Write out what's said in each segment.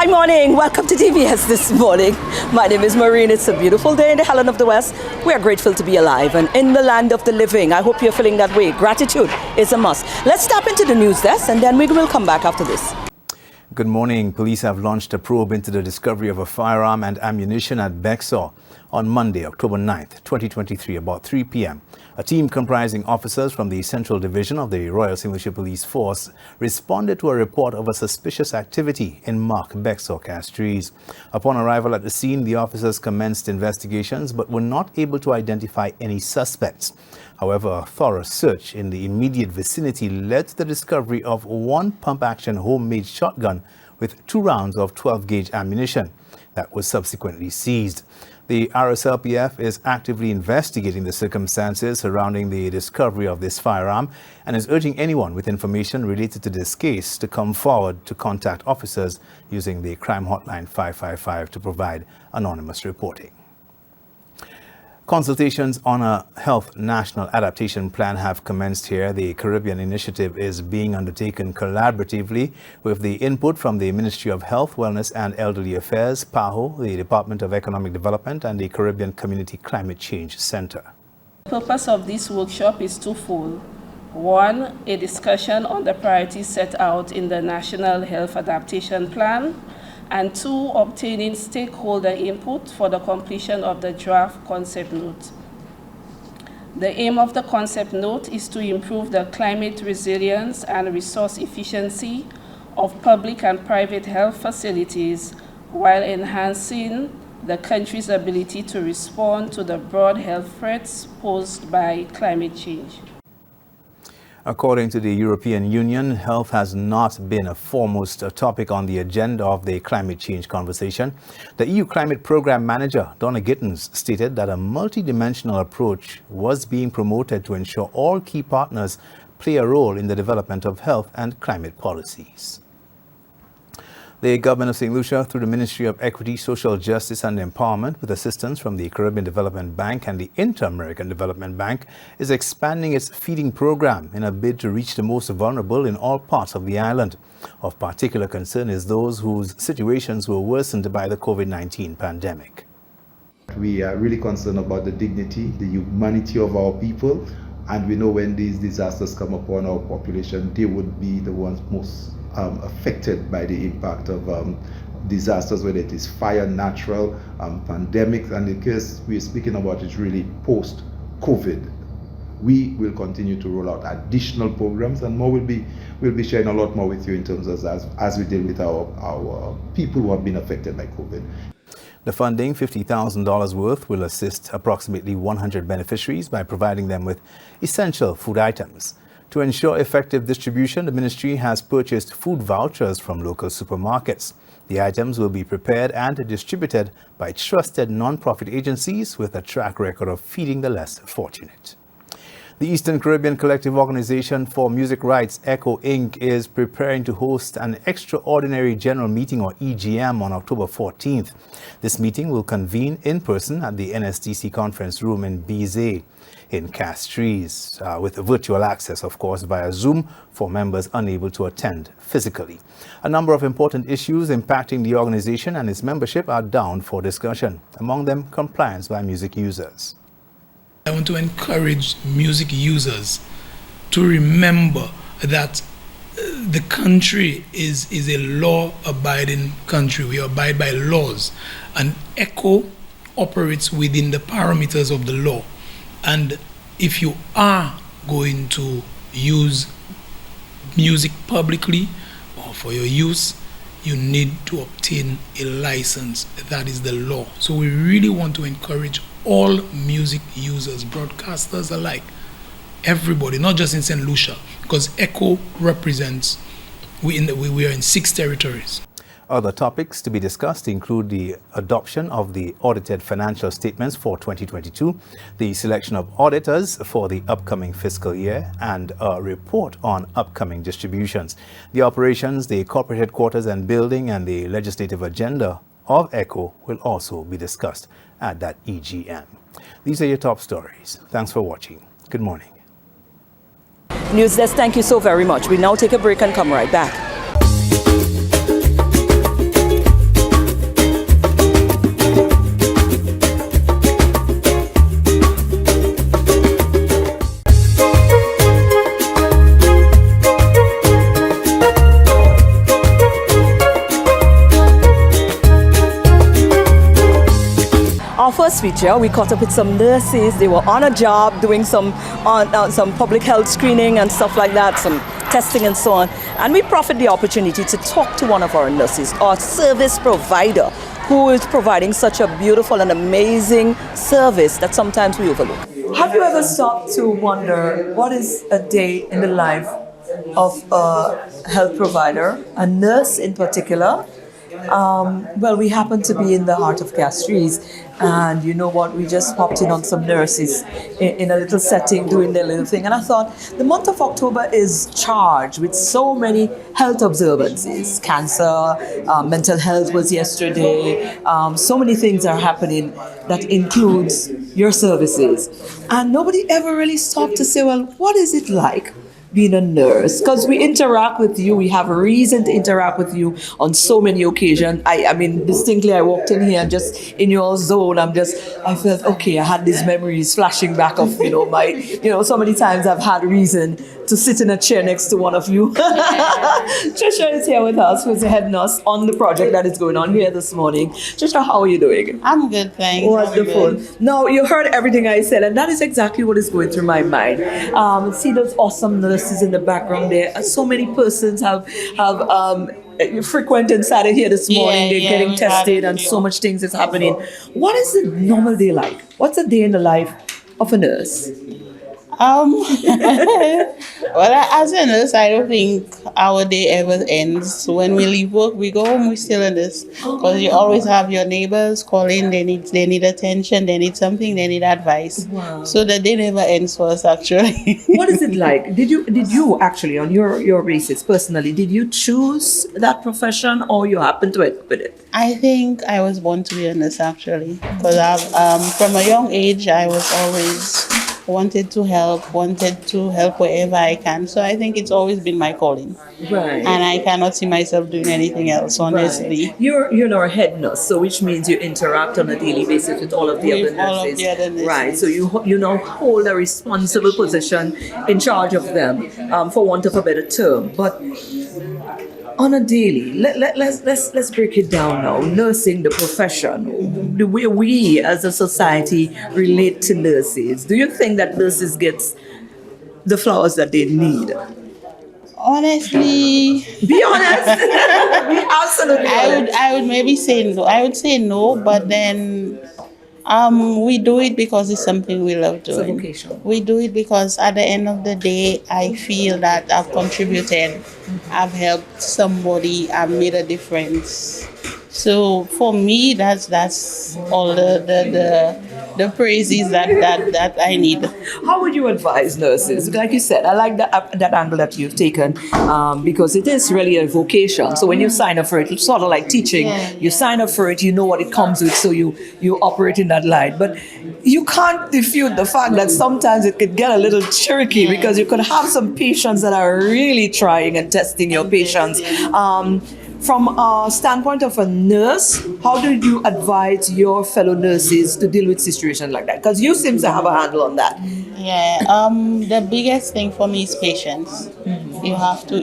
Good morning. Welcome to TVS this morning. My name is Maureen. It's a beautiful day in the Helen of the West. We are grateful to be alive and in the land of the living. I hope you're feeling that way. Gratitude is a must. Let's tap into the news desk and then we will come back after this. Good morning. Police have launched a probe into the discovery of a firearm and ammunition at Bexar on Monday, October 9th, 2023, about 3 p.m. A team comprising officers from the Central Division of the Royal St. Lucia Police Force responded to a report of a suspicious activity in Mark Bexar Castries. Upon arrival at the scene, the officers commenced investigations but were not able to identify any suspects. However, a thorough search in the immediate vicinity led to the discovery of one pump-action homemade shotgun with 2 rounds of 12-gauge ammunition that was subsequently seized. The RSLPF is actively investigating the circumstances surrounding the discovery of this firearm and is urging anyone with information related to this case to come forward to contact officers using the crime hotline 555 to provide anonymous reporting. Consultations on a health national adaptation plan have commenced here. The Caribbean initiative is being undertaken collaboratively with the input from the Ministry of Health, Wellness and Elderly Affairs, PAHO, the Department of Economic Development and the Caribbean Community Climate Change Center. The purpose of this workshop is twofold. One, a discussion on the priorities set out in the National Health Adaptation Plan, and 2, obtaining stakeholder input for the completion of the draft concept note. The aim of the concept note is to improve the climate resilience and resource efficiency of public and private health facilities while enhancing the country's ability to respond to the broad health threats posed by climate change. According to the European Union, health has not been a foremost topic on the agenda of the climate change conversation. The EU Climate Programme Manager, Donna Gittens, stated that a multidimensional approach was being promoted to ensure all key partners play a role in the development of health and climate policies. The Government of St. Lucia, through the Ministry of Equity, Social Justice and Empowerment, with assistance from the Caribbean Development Bank and the Inter-American Development Bank, is expanding its feeding program in a bid to reach the most vulnerable in all parts of the island. Of particular concern is those whose situations were worsened by the COVID-19 pandemic. We are really concerned about the dignity, the humanity of our people, and we know when these disasters come upon our population, they would be the ones most affected by the impact of disasters, whether it is fire, natural, pandemics, and the case we're speaking about is really post-COVID. We will continue to roll out additional programs, and more we'll be sharing a lot more with you in terms of as we deal with our people who have been affected by COVID. The funding, $50,000 worth, will assist approximately 100 beneficiaries by providing them with essential food items. To ensure effective distribution, the ministry has purchased food vouchers from local supermarkets. The items will be prepared and distributed by trusted non-profit agencies with a track record of feeding the less fortunate. The Eastern Caribbean Collective Organization for Music Rights, ECHO Inc., is preparing to host an extraordinary general meeting, or EGM, on October 14th. This meeting will convene in person at the NSDC conference room in Bizet in Castries, with virtual access, of course, via Zoom for members unable to attend physically. A number of important issues impacting the organization and its membership are down for discussion, among them compliance by music users. I want to encourage music users to remember that the country is a law-abiding country. We abide by laws, and ECHO operates within the parameters of the law. And if you are going to use music publicly or for your use, you need to obtain a license. That is the law. So we really want to encourage all music users, broadcasters alike, everybody, not just in St. Lucia, because ECHO represents, we are in 6 territories. Other topics to be discussed include the adoption of the audited financial statements for 2022, the selection of auditors for the upcoming fiscal year, and a report on upcoming distributions. The operations, the corporate headquarters and building, and the legislative agenda of ECHO will also be discussed at that EGM. These are your top stories. Thanks for watching. Good morning. News Desk, thank you so very much. We now take a break and come right back. first feature, we caught up with some nurses. They were on a job doing some public health screening and stuff like that, some testing and so on. And we profit the opportunity to talk to one of our nurses, our service provider, who is providing such a beautiful and amazing service that sometimes we overlook. Have you ever stopped to wonder what is a day in the life of a health provider, a nurse in particular? Well, we happen to be in the heart of Castries, and you know what, we just popped in on some nurses in a little setting doing their little thing, and I thought the month of October is charged with so many health observances. Cancer, mental health was yesterday, so many things are happening that includes your services, and nobody ever really stopped to say, well, what is it like being a nurse? Because we interact with you, we have a reason to interact with you on so many occasions. I mean, distinctly, I walked in here and just in your zone, I felt, okay, I had these memories flashing back of, so many times I've had reason to sit in a chair next to one of you. Trisha is here with us, who's the head nurse on the project that is going on here this morning. Trisha, how are you doing? I'm good, thanks. Wonderful. Now, you heard everything I said, and that is exactly what is going through my mind. See those awesome nurses in the background there. So many persons have frequented Saturday here this morning. They're getting tested, and so much things is happening. What is a normal day like? What's a day in the life of a nurse? Well, as a nurse, I don't think our day ever ends. When we leave work, we go home, we still in this. Because you always have your neighbors calling, they need attention, they need something, they need advice. Wow. So the day never ends for us, actually. What is it like? Did you actually, on your basis, personally, did you choose that profession, or you happened to it with it? I think I was born to be a nurse, actually. Because from a young age, I was always wanted to help wherever I can. So I think it's always been my calling. Right. And I cannot see myself doing anything else, honestly. Right. You're now a head nurse, so which means you interact on a daily basis with all of the other nurses. Right. So you now hold a responsible position in charge of them, for want of a better term. But on a daily, let's break it down now. Nursing, the profession, the way we as a society relate to nurses. Do you think that nurses get the flowers that they need? Honestly, be honest. Be absolutely honest. I would maybe say no. I would say no, but then we do it because it's something we love doing. It's a vocation. We do it because at the end of the day, I feel that I've contributed, I've helped somebody, I've made a difference. So for me, that's all the praises that I need. How would you advise nurses? Like you said, I like that angle that you've taken, because it is really a vocation. So when you sign up for it, it's sort of like teaching. You sign up for it, you know what it comes with, so you operate in that line. But you can't refute the fact that sometimes it could get a little tricky, because you could have some patients that are really trying and testing your patience. From a standpoint of a nurse, how do you advise your fellow nurses to deal with situations like that? Because you seem to have a handle on that. Yeah, the biggest thing for me is patience. You have to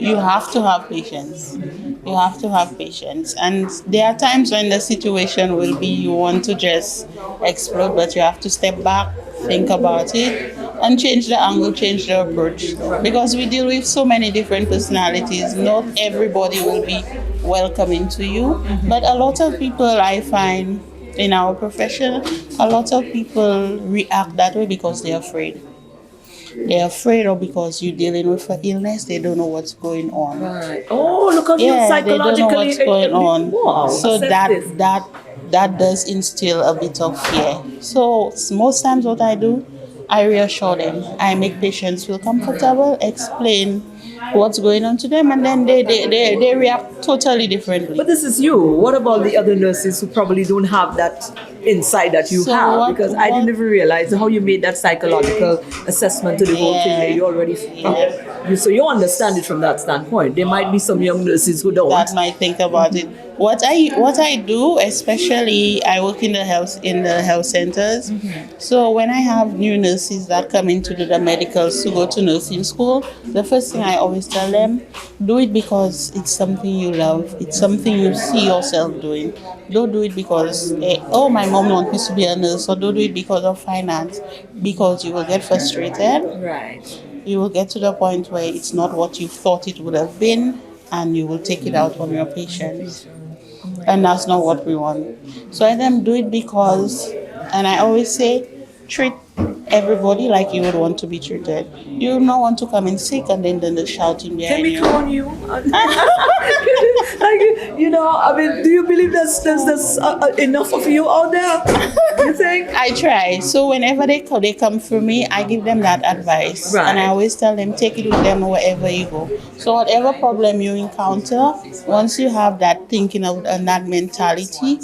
have patience. You have to have patience. And there are times when the situation will be you want to just explode, but you have to step back, think about it, and change the angle, change the approach. Because we deal with so many different personalities. Not everybody will be welcoming to you. But a lot of people, I find, in our profession, a lot of people react that way because they're afraid. They're afraid, or because you're dealing with an illness, they don't know what's going on. Right. Oh, look at you psychologically. They don't know what's going on. Wow. So that does instill a bit of fear. So most times what I do, I reassure them. I make patients feel comfortable, explain what's going on to them, and then they react totally differently. But this is you. What about the other nurses who probably don't have that insight that you have? Because I didn't even realize how you made that psychological assessment to the whole thing that you already so you understand it from that standpoint. There might be some young nurses who don't. That might think about it. What I do, especially I work in the health centers. So when I have new nurses that come into the medicals to go to nursing school, the first thing I always tell them, do it because it's something you love. It's something you see yourself doing. Don't do it because my mom wants me to be a nurse, so don't do it because of finance, because you will get frustrated. Right. You will get to the point where it's not what you thought it would have been, and you will take it out on your patients. And that's not what we want. So I then do it because, and I always say, treat everybody like you would want to be treated. You do not want to come in sick and then the shouting behind Can we you. clone you? Like, you know, I mean, do you believe there's enough of you out there? You think? I try. So whenever they come for me, I give them that advice. Right. And I always tell them, take it with them wherever you go. So whatever problem you encounter, once you have that thinking of and that mentality,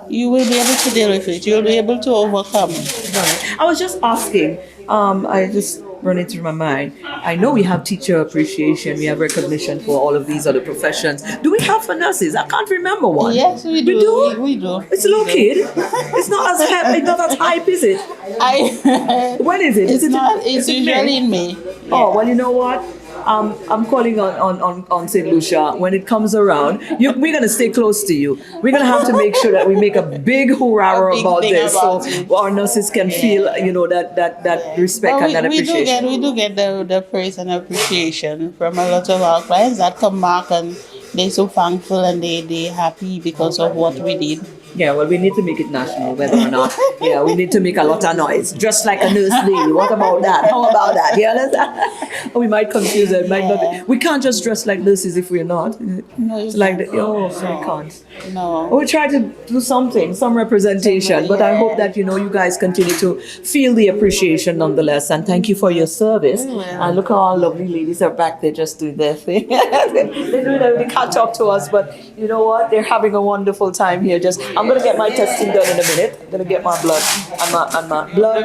you will be able to deal with it. You'll be able to overcome. Right. I was just asking, I just run it through my mind. I know we have teacher appreciation, we have recognition for all of these other professions. Do we have for nurses? I can't remember one. Yes, we do. We do? We do. It's low kid. It's not as hype, is it? When is it? It's Is it not. is It's it usually in May. Oh, well, you know what? I'm calling on St. Lucia. When it comes around, we're going to stay close to you. We're going to have to make sure that we make a big hurrah about this so our nurses can feel, you know, that respect and that appreciation. We do get the praise and appreciation from a lot of our clients that come back and they're so thankful and they happy because of what we did. Yeah, well, we need to make it national, whether or not. Yeah, we need to make a lot of noise, just like a nurse lady. What about that? How about that? You understand? We might confuse it. Might not. We can't just dress like nurses if we're not. No, It's like, we can't. No. We try to do something, some representation, but I hope that, you know, you guys continue to feel the appreciation nonetheless. And thank you for your service. And look how our lovely ladies are back there just doing their thing. They can't talk to us, but you know what? They're having a wonderful time here. I'm going to get my testing done in a minute. I'm going to get my blood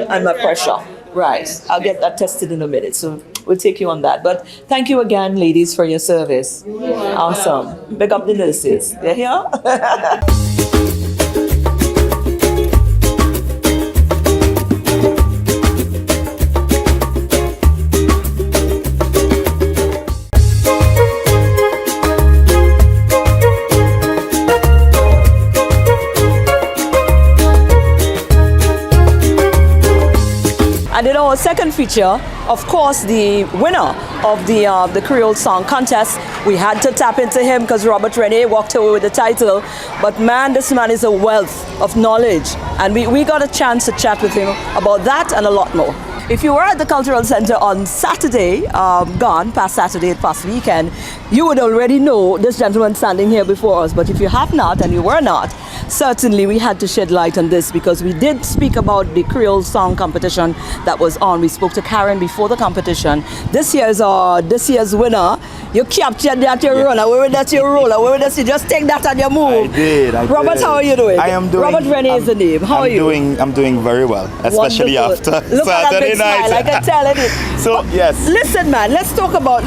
and my pressure. Right. I'll get that tested in a minute. So we'll take you on that. But thank you again, ladies, for your service. Awesome. Big up the nurses. They're here. And in our second feature, of course, the winner of the Creole Song Contest, we had to tap into him because Robert Rene walked away with the title. But man, this man is a wealth of knowledge. And we got a chance to chat with him about that and a lot more. If you were at the Cultural Center on Saturday, past Saturday, past weekend, you would already know this gentleman standing here before us. But if you have not and you were not, certainly we had to shed light on this because we did speak about the Creole Song competition that was on. We spoke to Karen before the competition. This year's winner. You captured that your run. Where that's your roller? Where that's you just take that and you move. I did. Robert, how are you doing? I am doing. Robert Rene is the name. How are you? I'm doing very well, especially Wonderful. after Look at that Saturday big night. smile, I can tell it. So yes. Listen, man. Let's talk about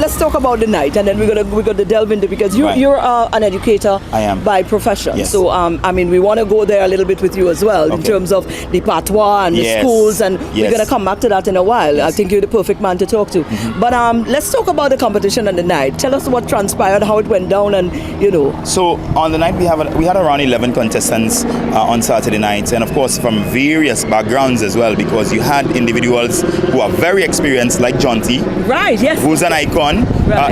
the night, and then we're gonna delve into because you're an educator. I am by profession. Yes. So I mean, we want to go there a little bit with you as well in terms of the patois and the schools, and we're gonna come back to that in a while. Yes. I think you're the perfect man to talk to. But let's talk about the competition on the night. Tell us what transpired, how it went down, and you know. So on the night we had around 11 contestants on Saturday night, and of course from various backgrounds as well, because you had individuals who are very experienced, like John T. Right. Yes. Who's an icon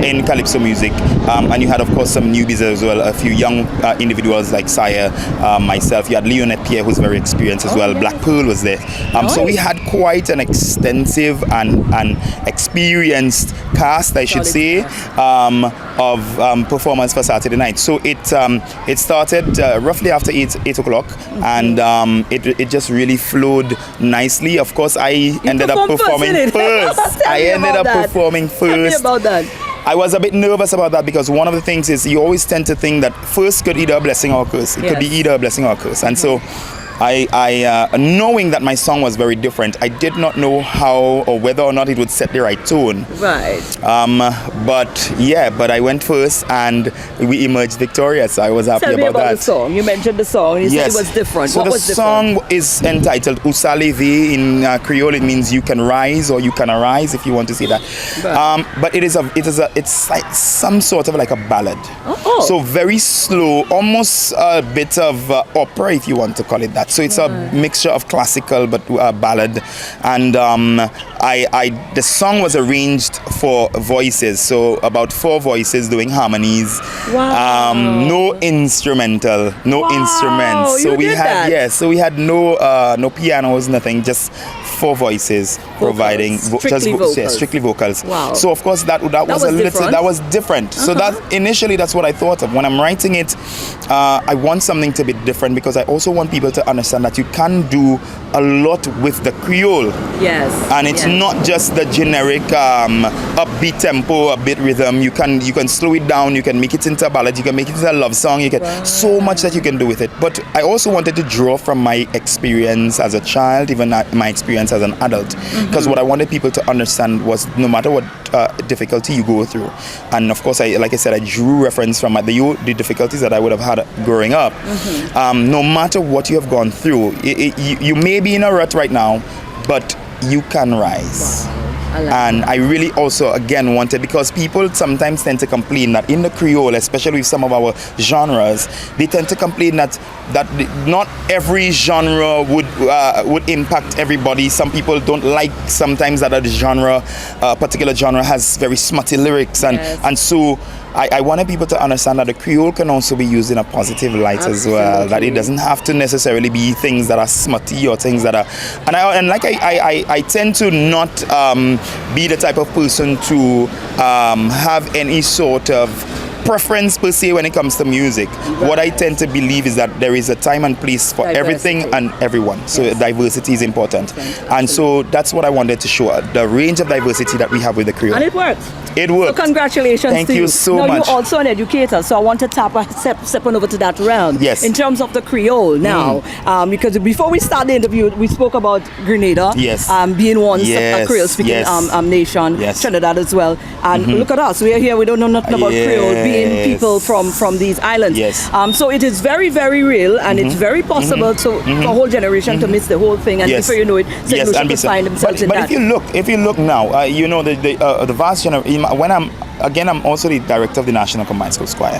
in calypso music, and you had of course some newbies as well, a few young individuals like Sire, myself. You had Leonette Pierre, who's very experienced as well. Yes. Black Pearl was there. So we had quite an extensive and experienced cast, I should say, of performance for Saturday night. So it started roughly after 8 o'clock, and it just really flowed nicely. Of course, I ended up performing first. Tell me about that. I was a bit nervous about that because one of the things is you always tend to think that first could either a blessing or a curse. It could be either a blessing or a curse. And so I knowing that my song was very different, I did not know how or whether or not it would set the right tone. Right. But I went first and we emerged victorious. I was happy Tell me about that. The song. You mentioned the song. You said it was different. So what was different? The song is entitled Usaleve. In Creole, it means you can rise or you can arise, if you want to say that. Right. But it's like some sort of like a ballad. Oh. So very slow, almost a bit of opera, if you want to call it that. that. So it's a mixture of classical but ballad, and the song was arranged for voices, so about 4 voices doing harmonies. Wow. No instrumental, no instruments. So you we did had that. so we had no pianos, nothing, just 4 voices providing strictly vocals. Wow. So of course that was a little different. that was different. So that initially that's what I thought of when I'm writing it. I want something to be different because I also want people to understand that you can do a lot with the Creole. Yes. And it's not just the generic upbeat tempo, a bit rhythm. You can slow it down. You can make it into a ballad. You can make it into a love song. You can so much that you can do with it. But I also wanted to draw from my experience as a child, even my experience as an adult, because what I wanted people to understand was no matter what difficulty you go through, and of course, like I said, I drew reference from the difficulties that I would have had growing up. No matter what you have gone through, you may be in a rut right now, but you can rise. And I really also again wanted, because people sometimes tend to complain that in the Creole, especially with some of our genres, they tend to complain that not every genre would impact everybody. Some people don't like sometimes that a particular genre has very smutty lyrics, and so I wanted people to understand that the Creole can also be used in a positive light as well. That it doesn't have to necessarily be things that are smutty or things that are. And I tend to not be the type of person to have any sort of preference per se when it comes to music. What I tend to believe is that there is a time and place for everything and everyone. So diversity is important. And so that's what I wanted to show, the range of diversity that we have with the Creole. And it works. It works. So congratulations Thank to you. you so now, much. You're also an educator, so I want to step on over to that realm. Yes. In terms of the Creole now, because before we start the interview, we spoke about Grenada. Yes. Being once a Yes. Creole-speaking Yes. nation. Yes. Trinidad as well. And look at us. We are here. We don't know nothing about Creole, being people from these islands. Yes. So it is very, very real, and it's very possible for a whole generation to miss the whole thing, and before you know it, St. Lucia could find themselves in that. But if you look now, you know the vast generation. When I'm also the director of the National Combined Schools Choir,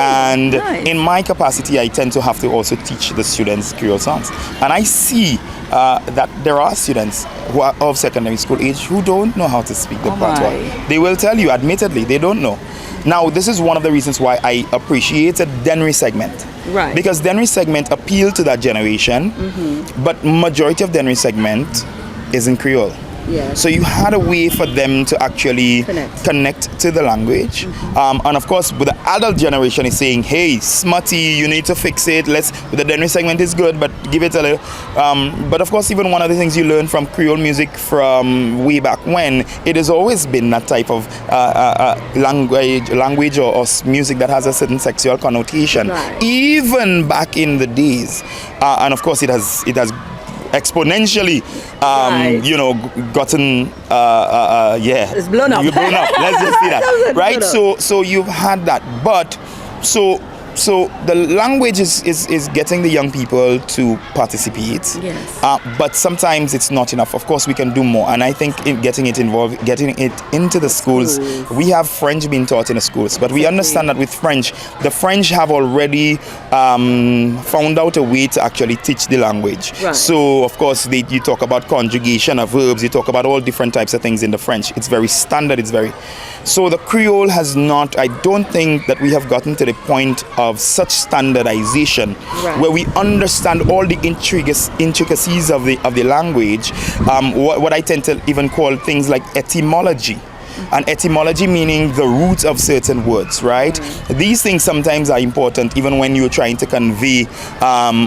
and nice. in my capacity, I tend to have to also teach the students Creole songs, and I see that there are students who are of secondary school age who don't know how to speak the patois. They will tell you, admittedly, they don't know. Now, this is one of the reasons why I appreciated Denry segment. Right. Because Denry segment appealed to that generation, but majority of Denry segment is in Creole. Yes. So you had a way for them to actually connect to the language. And of course, with the adult generation is saying, hey, smutty, you need to fix it. The Denry segment is good, but give it a little. But of course, even one of the things you learn from Creole music from way back when, it has always been that type of language or music that has a certain sexual connotation. Right. Even back in the days. And of course, it has exponentially gotten it's blown up. You're blown up. Let's just see that. Right? So you've had that, but so the language is getting the young people to participate. Yes. But sometimes it's not enough. Of course, we can do more. And I think in getting it involved, getting it into the schools, we have French being taught in the schools. But we understand that with French, the French have already found out a way to actually teach the language. Right. So, of course, you talk about conjugation of verbs. You talk about all different types of things in the French. It's very standard. So the Creole has not, I don't think that we have gotten to the point of such standardization where we understand all the intricacies of the language, what I tend to even call things like etymology. And etymology meaning the root of certain words, right? These things sometimes are important even when you're trying to convey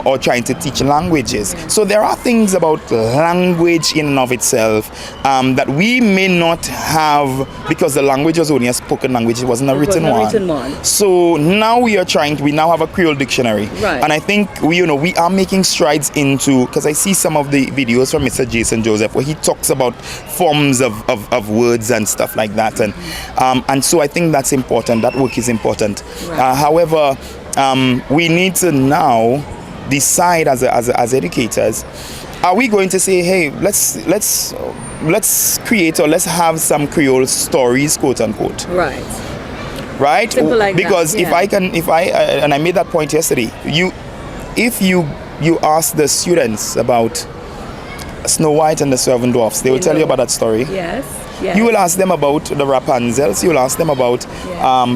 or trying to teach languages. So there are things about language in and of itself that we may not have because the language was only a spoken language, it wasn't a written one. So now we now have a Creole dictionary. Right. And I think we are making strides into, because I see some of the videos from Mr. Jason Joseph where he talks about forms of words and stuff like that, and so I think that's important. That work is important. Right. However, we need to now decide as educators: are we going to say, hey, let's create or let's have some Creole stories, quote unquote? Right. Simple like because that. if I and I made that point yesterday. If you you ask the students about Snow White and the Seven Dwarfs, they will tell you about that story. Yes. Yes. You will ask them about the Rapunzels. You will ask them about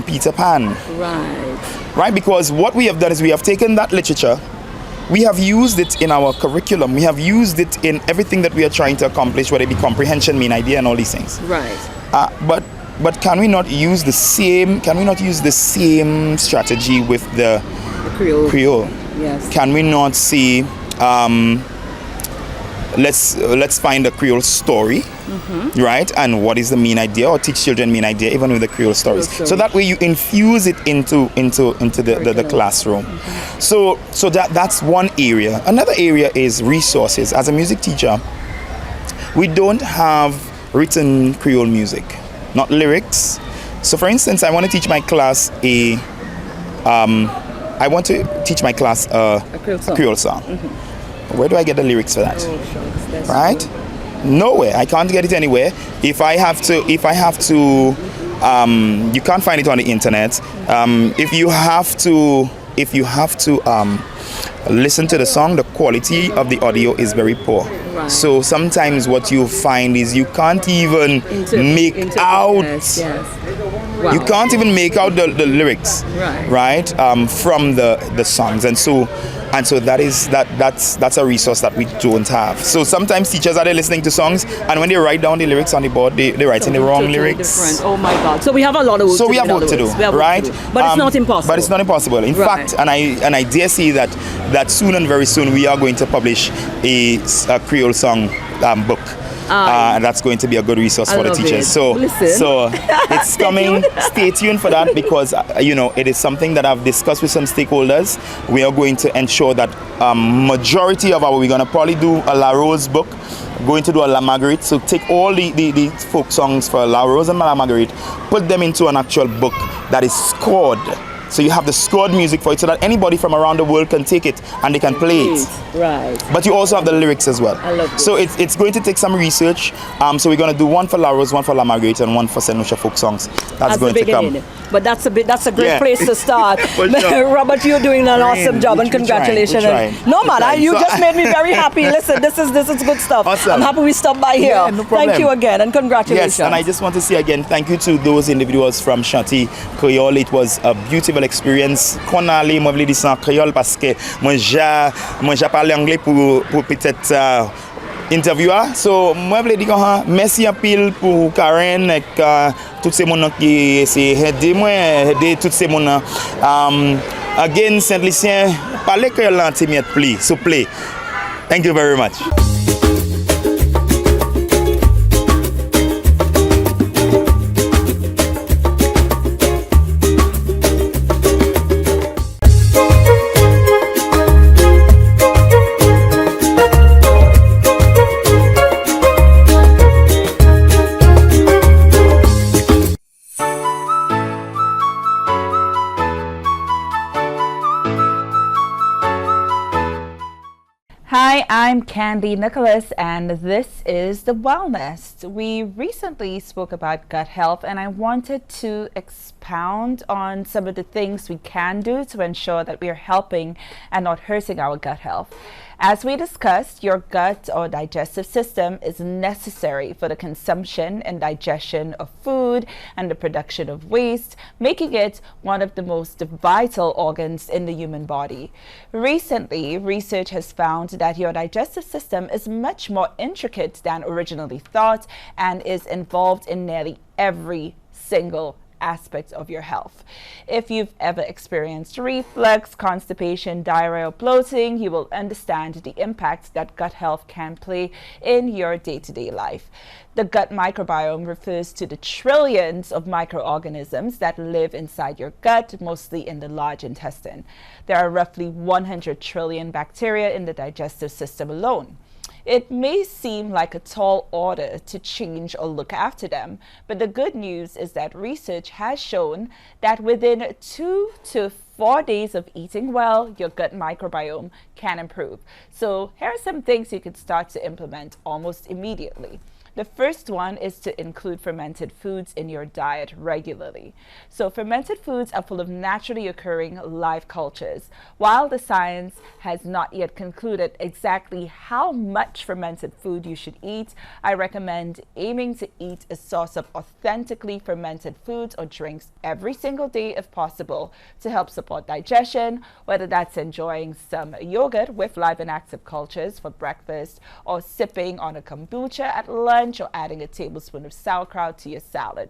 Peter Pan. Right? Because what we have done is we have taken that literature, we have used it in our curriculum, we have used it in everything that we are trying to accomplish, whether it be comprehension, main idea, and all these things. Right. But can we not use the same? Can we not use the same strategy with the Creole? Yes. Can we not see? Let's find a Creole story, right? And what is the main idea, or teach children main idea, even with the Creole stories. So that way you infuse it into the classroom. So that's one area. Another area is resources. As a music teacher, we don't have written Creole music, not lyrics. So for instance, I want to teach my class a Creole song. Where do I get the lyrics for that? Right? Nowhere. I can't get it anywhere. If I have to, you can't find it on the internet. If you have to listen to the song, the quality of the audio is very poor. So sometimes what you find is you can't even make out. You can't even make out the lyrics, right? From the songs, and so that's a resource that we don't have. So sometimes teachers are there listening to songs, and when they write down the lyrics on the board, they write in the wrong lyrics. Different. Oh my God! So we have a lot of work. So we have work to do, right? But it's not impossible. But it's not impossible. In fact, and I dare say that soon and very soon we are going to publish a Creole song book. And that's going to be a good resource for the teachers. So it's coming. Stay tuned for that, because it is something that I've discussed with some stakeholders. We are going to ensure that majority of we're going to probably do a La Rose book, going to do a La Marguerite. So take all the folk songs for La Rose and La Marguerite, put them into an actual book that is scored. So you have the scored music for it, so that anybody from around the world can take it and they can play it. Right. But you also have the lyrics as well. I love this. So it's going to take some research. So we're going to do one for La Rose, one for La Marguerite, and one for St. Lucia folk songs. That's going to come. But that's a great place to start. Robert, you're doing an awesome job, and congratulations. No man, you just made me very happy. Listen, this is good stuff. Awesome. I'm happy we stopped by here. Yeah, no problem. Thank you again, and congratulations. Yes, and I just want to say again, thank you to those individuals from Shanti Creole. It was a beautiful experience. Qu'on allait moi vle dire ça en créole parce que moi j'ai parlé anglais pour peut-être interviewer. So moi vle dire merci en pile pour Karen et tous ces monde qui c'est aider tous ces monde. Again, Saint-Lucien, parlez créole en timiet please. So play. Thank you very much. Hi, I'm Candy Nicholas, and this is the Wellnest. We recently spoke about gut health, and I wanted to expound on some of the things we can do to ensure that we are helping and not hurting our gut health. As we discussed, your gut or digestive system is necessary for the consumption and digestion of food and the production of waste, making it one of the most vital organs in the human body. Recently, research has found that your digestive system is much more intricate than originally thought and is involved in nearly every single aspects of your health. If you've ever experienced reflux, constipation, diarrhea, or bloating, you will understand the impact that gut health can play in your day-to-day life. The gut microbiome refers to the trillions of microorganisms that live inside your gut, mostly in the large intestine. There are roughly 100 trillion bacteria in the digestive system alone. It may seem like a tall order to change or look after them, but the good news is that research has shown that within 2 to 4 days of eating well, your gut microbiome can improve. So here are some things you can start to implement almost immediately. The first one is to include fermented foods in your diet regularly. So fermented foods are full of naturally occurring live cultures. While the science has not yet concluded exactly how much fermented food you should eat, I recommend aiming to eat a source of authentically fermented foods or drinks every single day if possible to help support digestion, whether that's enjoying some yogurt with live and active cultures for breakfast or sipping on a kombucha at lunch or adding a tablespoon of sauerkraut to your salad.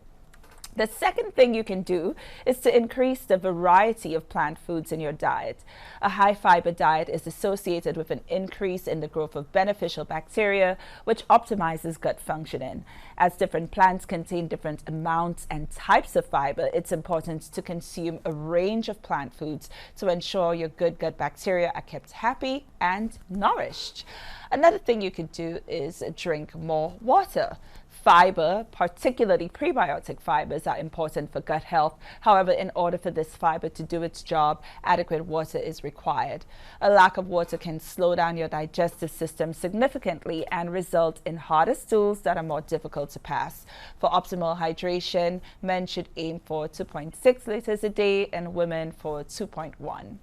The second thing you can do is to increase the variety of plant foods in your diet. A high fiber diet is associated with an increase in the growth of beneficial bacteria, which optimizes gut functioning. As different plants contain different amounts and types of fiber, it's important to consume a range of plant foods to ensure your good gut bacteria are kept happy and nourished. Another thing you could do is drink more water. Fiber, particularly prebiotic fibers, are important for gut health. However, in order for this fiber to do its job, adequate water is required. A lack of water can slow down your digestive system significantly and result in harder stools that are more difficult to pass. For optimal hydration, men should aim for 2.6 liters a day and women for 2.1.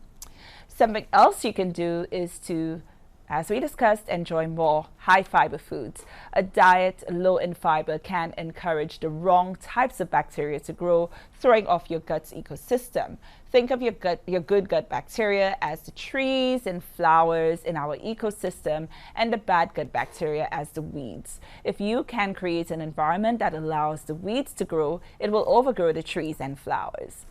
Something else you can do is to, as we discussed, enjoy more high fiber foods. A diet low in fiber can encourage the wrong types of bacteria to grow, throwing off your gut's ecosystem. Think of your good gut bacteria as the trees and flowers in our ecosystem, and the bad gut bacteria as the weeds. If you can create an environment that allows the weeds to grow, it will overgrow the trees and flowers.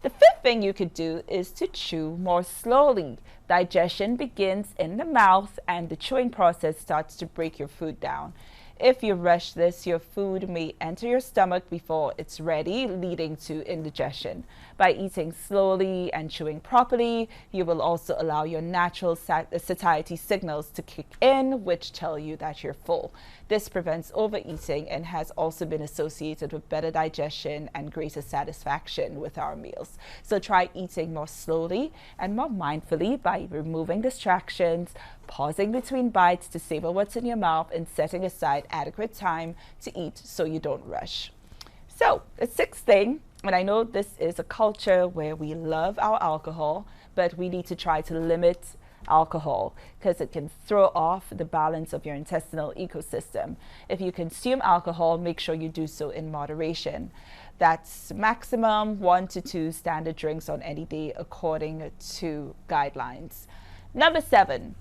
The fifth thing you could do is to chew more slowly. Digestion begins in the mouth, and the chewing process starts to break your food down. If you rush this, your food may enter your stomach before it's ready, leading to indigestion. By eating slowly and chewing properly, you will also allow your natural satiety signals to kick in, which tell you that you're full. This prevents overeating and has also been associated with better digestion and greater satisfaction with our meals. So try eating more slowly and more mindfully by removing distractions, pausing between bites to savor what's in your mouth, and setting aside adequate time to eat so you don't rush. So the sixth thing, and I know this is a culture where we love our alcohol, but we need to try to limit alcohol because it can throw off the balance of your intestinal ecosystem. If you consume alcohol, make sure you do so in moderation. That's maximum 1 to 2 standard drinks on any day according to guidelines. Number 7.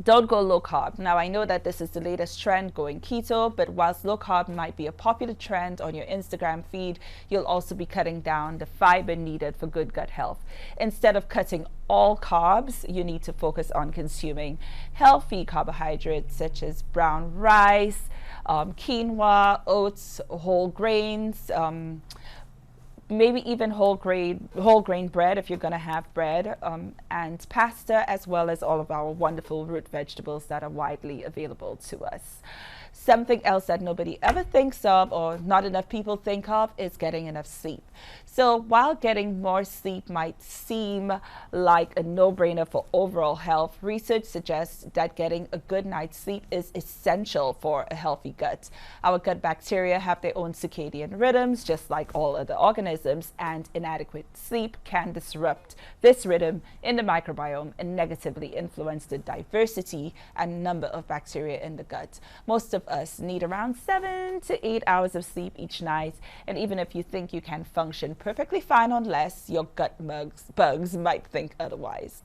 Don't go low carb. Now, I know that this is the latest trend, going keto, but whilst low carb might be a popular trend on your Instagram feed, you'll also be cutting down the fiber needed for good gut health. Instead of cutting all carbs, you need to focus on consuming healthy carbohydrates such as brown rice, quinoa, oats, whole grains, maybe even whole grain bread if you're going to have bread, and pasta, as well as all of our wonderful root vegetables that are widely available to us. Something else that nobody ever thinks of, or not enough people think of, is getting enough sleep. So while getting more sleep might seem like a no-brainer for overall health, research suggests that getting a good night's sleep is essential for a healthy gut. Our gut bacteria have their own circadian rhythms, just like all other organisms, and inadequate sleep can disrupt this rhythm in the microbiome and negatively influence the diversity and number of bacteria in the gut. Most of us need around 7 to 8 hours of sleep each night, and even if you think you can function perfectly fine on less, your gut bugs might think otherwise.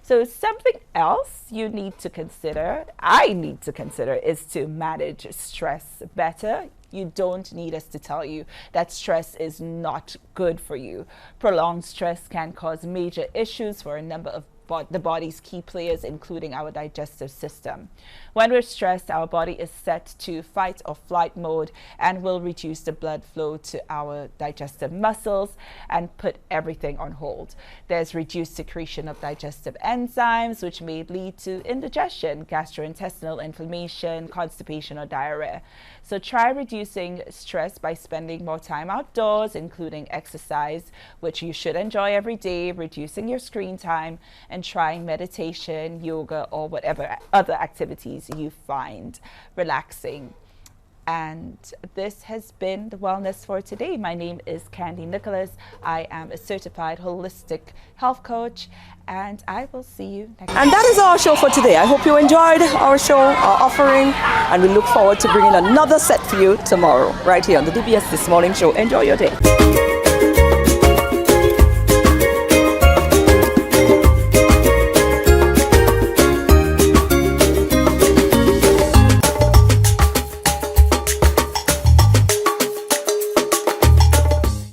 So something else you need to consider, I need to consider, is to manage stress better. You don't need us to tell you that stress is not good for you. Prolonged stress can cause major issues for a number of the body's key players, including our digestive system. When we're stressed, our body is set to fight or flight mode and will reduce the blood flow to our digestive muscles and put everything on hold. There's reduced secretion of digestive enzymes, which may lead to indigestion, gastrointestinal inflammation, constipation, or diarrhea. So try reducing stress by spending more time outdoors, including exercise, which you should enjoy every day, reducing your screen time, and trying meditation, yoga, or whatever other activities you find relaxing. And this has been the Wellness for today. My name is Candy Nicholas. I am a certified holistic health coach, and I will see you next time. And that is our show for today. I hope you enjoyed our show, our offering, and we look forward to bringing another set for you tomorrow, right here on the DBS This Morning Show. Enjoy your day.